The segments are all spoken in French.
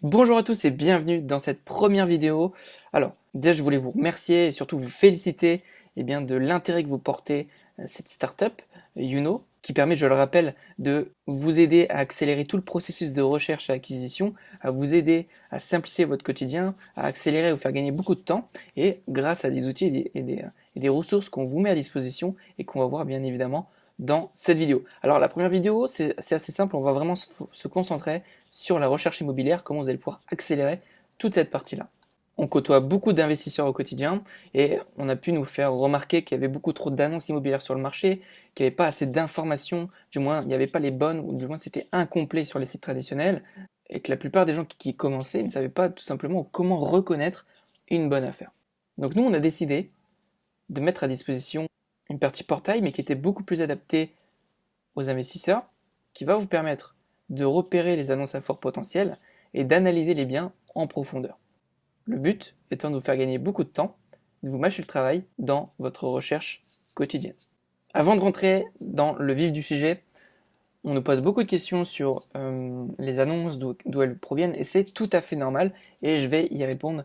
Bonjour à tous et bienvenue dans cette première vidéo. Alors, déjà je voulais vous remercier et surtout vous féliciter de l'intérêt que vous portez à cette startup, Youno, qui permet, je le rappelle, de vous aider à accélérer tout le processus de recherche et acquisition, à vous aider à simplifier votre quotidien, à accélérer et vous faire gagner beaucoup de temps, et grâce à des outils et des ressources qu'on vous met à disposition et qu'on va voir bien évidemment dans cette vidéo. Alors la première vidéo, c'est assez simple, on va vraiment se concentrer sur la recherche immobilière, comment vous allez pouvoir accélérer toute cette partie-là. On côtoie beaucoup d'investisseurs au quotidien et on a pu nous faire remarquer qu'il y avait beaucoup trop d'annonces immobilières sur le marché, qu'il n'y avait pas assez d'informations, du moins il n'y avait pas les bonnes, ou du moins c'était incomplet sur les sites traditionnels, et que la plupart des gens qui commençaient ne savaient pas tout simplement comment reconnaître une bonne affaire. Donc nous on a décidé de mettre à disposition une partie portail, mais qui était beaucoup plus adaptée aux investisseurs, qui va vous permettre de repérer les annonces à fort potentiel et d'analyser les biens en profondeur. Le but étant de vous faire gagner beaucoup de temps, de vous mâcher le travail dans votre recherche quotidienne. Avant de rentrer dans le vif du sujet, on nous pose beaucoup de questions sur les annonces, d'où elles proviennent, et c'est tout à fait normal, et je vais y répondre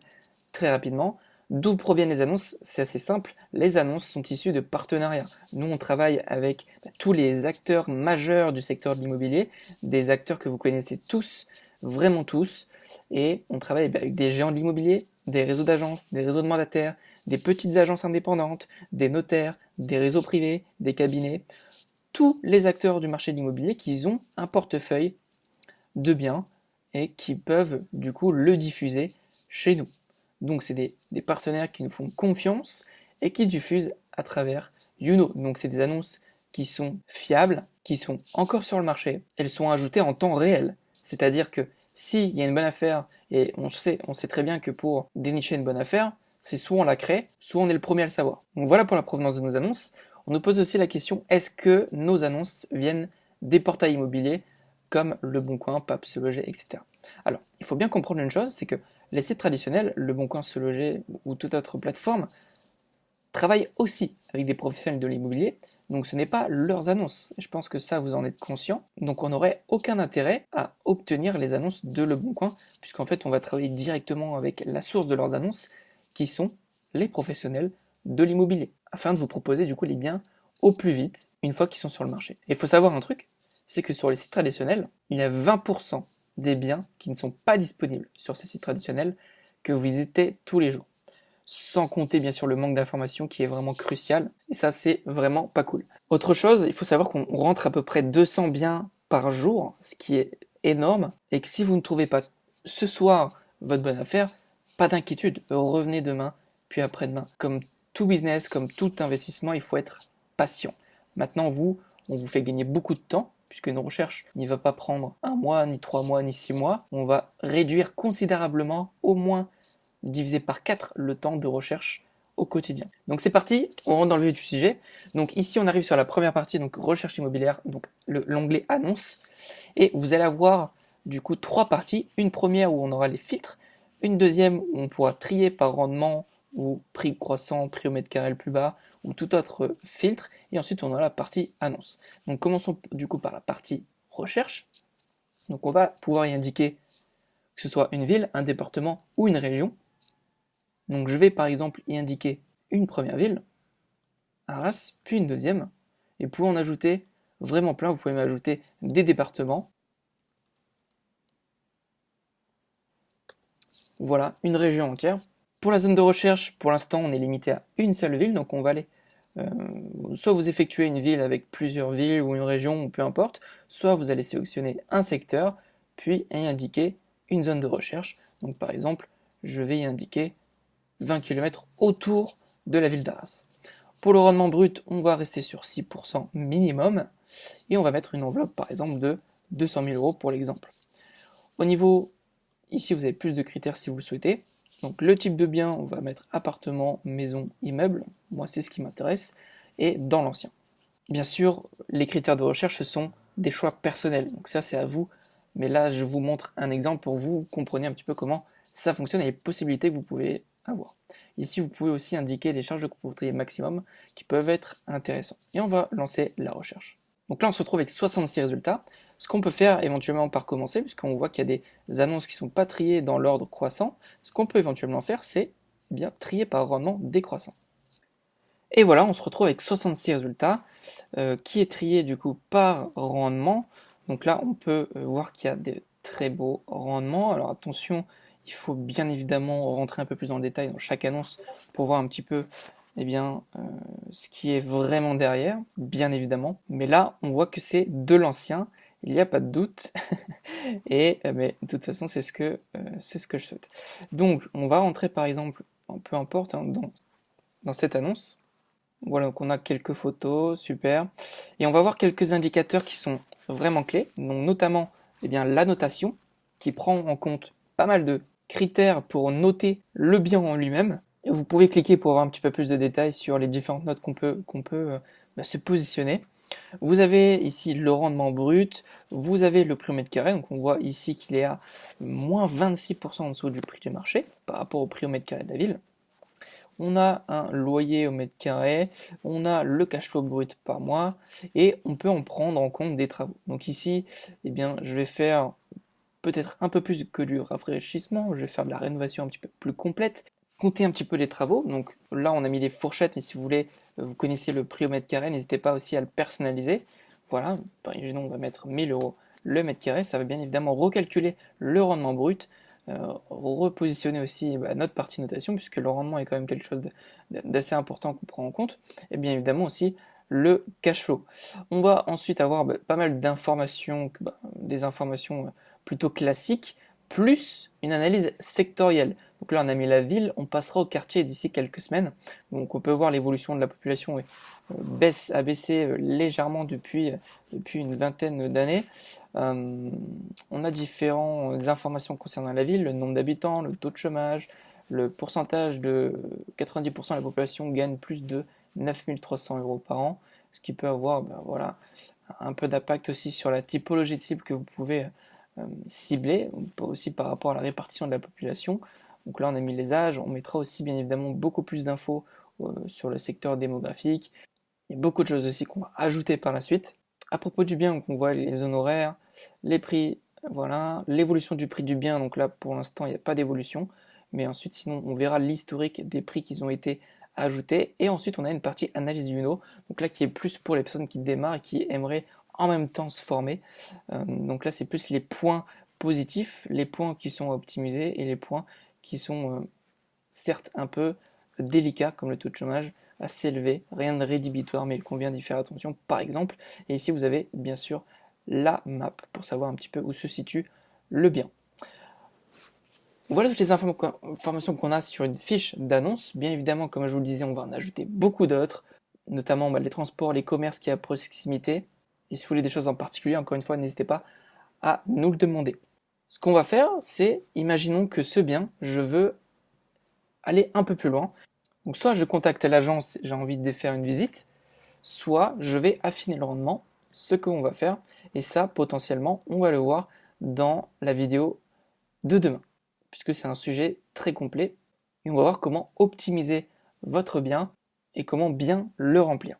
très rapidement. D'où proviennent les annonces? C'est assez simple. Les annonces sont issues de partenariats. Nous, on travaille avec tous les acteurs majeurs du secteur de l'immobilier, des acteurs que vous connaissez tous, vraiment tous, et on travaille avec des géants de l'immobilier, des réseaux d'agences, des réseaux de mandataires, des petites agences indépendantes, des notaires, des réseaux privés, des cabinets, tous les acteurs du marché de l'immobilier qui ont un portefeuille de biens et qui peuvent du coup le diffuser chez nous. Donc c'est des partenaires qui nous font confiance et qui diffusent à travers Youno. Donc c'est des annonces qui sont fiables, qui sont encore sur le marché. Elles sont ajoutées en temps réel. C'est-à-dire que s'il y a une bonne affaire, et on sait très bien que pour dénicher une bonne affaire, c'est soit on la crée, soit on est le premier à le savoir. Donc voilà pour la provenance de nos annonces. On nous pose aussi la question, est-ce que nos annonces viennent des portails immobiliers comme Le Bon Coin, Pape Se Loger, etc. Alors, il faut bien comprendre une chose, c'est que les sites traditionnels, Le Bon Coin, Se Loger ou toute autre plateforme, travaillent aussi avec des professionnels de l'immobilier, donc ce n'est pas leurs annonces. Je pense que ça, vous en êtes conscient. Donc on n'aurait aucun intérêt à obtenir les annonces de Le Bon Coin, puisqu'en fait on va travailler directement avec la source de leurs annonces, qui sont les professionnels de l'immobilier, afin de vous proposer du coup les biens au plus vite, une fois qu'ils sont sur le marché. Et il faut savoir un truc, c'est que sur les sites traditionnels, il y a 20% des biens qui ne sont pas disponibles sur ces sites traditionnels que vous visitez tous les jours. Sans compter bien sûr le manque d'informations qui est vraiment crucial, et ça c'est vraiment pas cool. Autre chose, il faut savoir qu'on rentre à peu près 200 biens par jour, ce qui est énorme, et que si vous ne trouvez pas ce soir votre bonne affaire, pas d'inquiétude, revenez demain, puis après-demain. Comme tout business, comme tout investissement, il faut être patient. Maintenant, on vous fait gagner beaucoup de temps, puisque nos recherches n'y va pas prendre 1 mois, ni 3 mois, ni 6 mois. On va réduire considérablement, au moins divisé par 4 le temps de recherche au quotidien. Donc c'est parti, on rentre dans le vif du sujet. Donc ici on arrive sur la première partie, donc recherche immobilière, donc l'onglet annonce, et vous allez avoir du coup 3 parties. Une première où on aura les filtres, une deuxième où on pourra trier par rendement ou prix croissant, prix au mètre carré le plus bas, ou tout autre filtre, et ensuite on aura la partie annonce. Donc commençons du coup par la partie recherche. Donc on va pouvoir y indiquer que ce soit une ville, un département ou une région. Donc je vais par exemple y indiquer une première ville, Arras, puis une deuxième, et vous pouvez en ajouter vraiment plein, vous pouvez m'ajouter des départements. Voilà, une région entière. Pour la zone de recherche, pour l'instant on est limité à une seule ville, donc on va aller soit vous effectuez une ville avec plusieurs villes ou une région, ou peu importe, soit vous allez sélectionner un secteur, puis y indiquer une zone de recherche. Donc par exemple, je vais y indiquer 20 km autour de la ville d'Arras. Pour le rendement brut, on va rester sur 6% minimum et on va mettre une enveloppe par exemple de 200 000 euros pour l'exemple. Au niveau, ici vous avez plus de critères si vous le souhaitez. Donc le type de bien, on va mettre appartement, maison, immeuble. Moi c'est ce qui m'intéresse. Et dans l'ancien. Bien sûr, les critères de recherche, ce sont des choix personnels. Donc ça c'est à vous. Mais là je vous montre un exemple pour que vous compreniez un petit peu comment ça fonctionne et les possibilités que vous pouvez avoir. Ici, vous pouvez aussi indiquer les charges de copropriété maximum qui peuvent être intéressants. Et on va lancer la recherche. Donc là, on se retrouve avec 66 résultats. Ce qu'on peut faire éventuellement par commencer, puisqu'on voit qu'il y a des annonces qui ne sont pas triées dans l'ordre croissant, ce qu'on peut éventuellement faire, c'est bien trier par rendement décroissant. Et voilà, on se retrouve avec 66 résultats qui est trié du coup par rendement. Donc là, on peut voir qu'il y a des très beaux rendements. Alors attention, il faut bien évidemment rentrer un peu plus dans le détail dans chaque annonce pour voir un petit peu ce qui est vraiment derrière, bien évidemment. Mais là, on voit que c'est de l'ancien, il n'y a pas de doute. Et mais de toute façon, c'est ce que je souhaite. Donc, on va rentrer par exemple, peu importe, hein, dans cette annonce. Voilà, donc on a quelques photos, super. Et on va voir quelques indicateurs qui sont vraiment clés, donc notamment la notation, qui prend en compte pas mal de critères pour noter le bien en lui-même. Et vous pouvez cliquer pour avoir un petit peu plus de détails sur les différentes notes qu'on peut se positionner. Vous avez ici le rendement brut, vous avez le prix au mètre carré, donc on voit ici qu'il est à moins 26% en dessous du prix du marché par rapport au prix au mètre carré de la ville. On a un loyer au mètre carré, on a le cash flow brut par mois et on peut en prendre en compte des travaux. Donc ici, je vais faire peut-être un peu plus que du rafraîchissement, je vais faire de la rénovation un petit peu plus complète, compter un petit peu les travaux. Donc là, on a mis les fourchettes, mais si vous voulez, vous connaissez le prix au mètre carré, n'hésitez pas aussi à le personnaliser. Voilà, par exemple, on va mettre 1000 euros le mètre carré, ça va bien évidemment recalculer le rendement brut, repositionner aussi notre partie notation, puisque le rendement est quand même quelque chose d'assez important qu'on prend en compte, et bien évidemment aussi le cash flow. On va ensuite avoir pas mal d'informations, des informations plutôt classiques, plus une analyse sectorielle. Donc là, on a mis la ville, on passera au quartier d'ici quelques semaines. Donc on peut voir l'évolution de la population a baissé légèrement depuis une vingtaine d'années. On a différentes informations concernant la ville, le nombre d'habitants, le taux de chômage, le pourcentage de 90% de la population gagne plus de 9 300 euros par an, ce qui peut avoir un peu d'impact aussi sur la typologie de cible que vous pouvez cibler, aussi par rapport à la répartition de la population. Donc là, on a mis les âges, on mettra aussi bien évidemment beaucoup plus d'infos sur le secteur démographique. Il y a beaucoup de choses aussi qu'on va ajouter par la suite. À propos du bien, donc on voit les honoraires, les prix, voilà, l'évolution du prix du bien. Donc là, pour l'instant, il n'y a pas d'évolution. Mais ensuite, sinon, on verra l'historique des prix qui ont été ajoutés. Et ensuite, on a une partie analyse Juno. Donc là, qui est plus pour les personnes qui démarrent et qui aimeraient en même temps se former. Donc là, c'est plus les points positifs, les points qui sont optimisés et les points qui sont certes un peu délicats, comme le taux de chômage assez élevé, rien de rédhibitoire, mais il convient d'y faire attention par exemple. Et ici, vous avez bien sûr la map pour savoir un petit peu où se situe le bien. Voilà toutes les informations qu'on a sur une fiche d'annonce. Bien évidemment, comme je vous le disais, on va en ajouter beaucoup d'autres, notamment les transports, les commerces qui sont à proximité. Et si vous voulez des choses en particulier, encore une fois, n'hésitez pas à nous le demander. Ce qu'on va faire, c'est, imaginons que ce bien, je veux aller un peu plus loin. Donc soit je contacte l'agence, j'ai envie de faire une visite, soit je vais affiner le rendement, ce qu'on va faire, et ça, potentiellement, on va le voir dans la vidéo de demain, puisque c'est un sujet très complet, et on va voir comment optimiser votre bien et comment bien le remplir.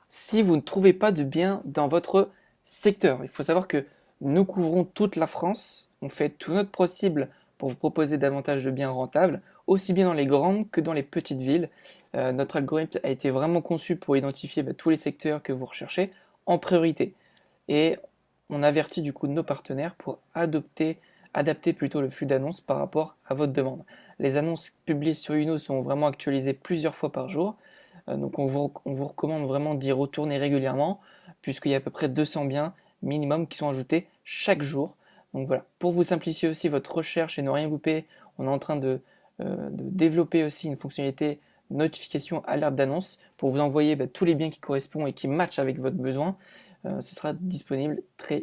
Si vous ne trouvez pas de bien dans votre secteur, il faut savoir que nous couvrons toute la France, on fait tout notre possible pour vous proposer davantage de biens rentables, aussi bien dans les grandes que dans les petites villes. Notre algorithme a été vraiment conçu pour identifier tous les secteurs que vous recherchez en priorité. Et on avertit du coup nos partenaires pour adapter plutôt le flux d'annonces par rapport à votre demande. Les annonces publiées sur Uno sont vraiment actualisées plusieurs fois par jour. Donc on vous recommande vraiment d'y retourner régulièrement, puisqu'il y a à peu près 200 biens minimum qui sont ajoutés chaque jour. Donc voilà, pour vous simplifier aussi votre recherche et ne rien louper, on est en train de développer aussi une fonctionnalité notification alerte d'annonce pour vous envoyer tous les biens qui correspondent et qui matchent avec votre besoin. Ce sera disponible très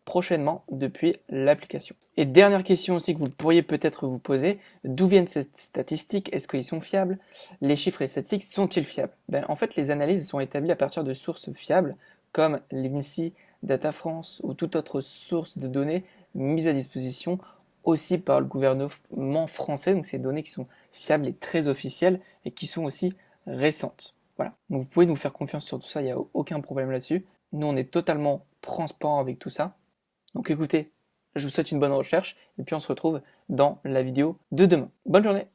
prochainement depuis l'application. Et dernière question aussi que vous pourriez peut-être vous poser, d'où viennent ces statistiques? Est-ce qu'ils sont fiables? Les chiffres et les statistiques sont-ils fiables? En fait, les analyses sont établies à partir de sources fiables comme l'INSEE, Data France ou toute autre source de données mise à disposition aussi par le gouvernement français. Donc c'est des données qui sont fiables et très officielles et qui sont aussi récentes. Voilà. Donc vous pouvez nous faire confiance sur tout ça, il n'y a aucun problème là-dessus. Nous, on est totalement transparent avec tout ça. Donc écoutez, je vous souhaite une bonne recherche et puis on se retrouve dans la vidéo de demain. Bonne journée!